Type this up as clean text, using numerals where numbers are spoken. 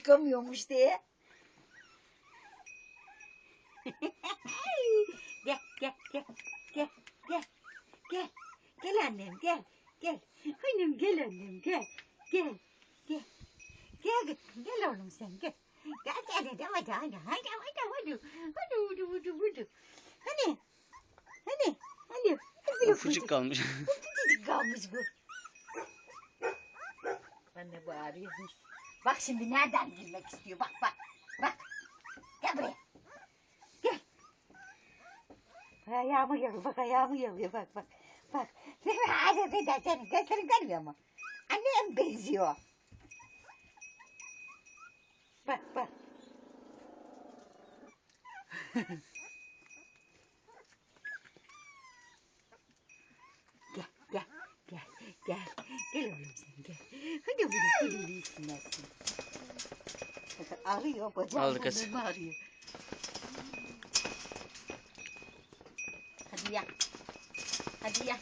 çıkamıyormuş diye. Gel gel gel gel gel gel gel annem gel gel annem gel annem gel gel gel gel gel oğlum sen gel gel gel hadi hadi hadi hadi hadi hadi hadi hadi Ufacık kalmış. küçücük kalmış bu. Anne bağırıyormuş. Bak şimdi nereden girmek istiyor bak bak bak gel buraya. Ayağımı yalıyor bak ayağımı yalıyor bak bak. Bak. Senin gözlerin görmüyor mu? Annem benziyor. Bak bak. Gel gel gel gel. Gel oğlum sen gel. Hadi oğlum hadi iyisinler. Ağrıyor bacağım Aldık hadi. burnum ağrıyor. Hadi ya. Hadi ya.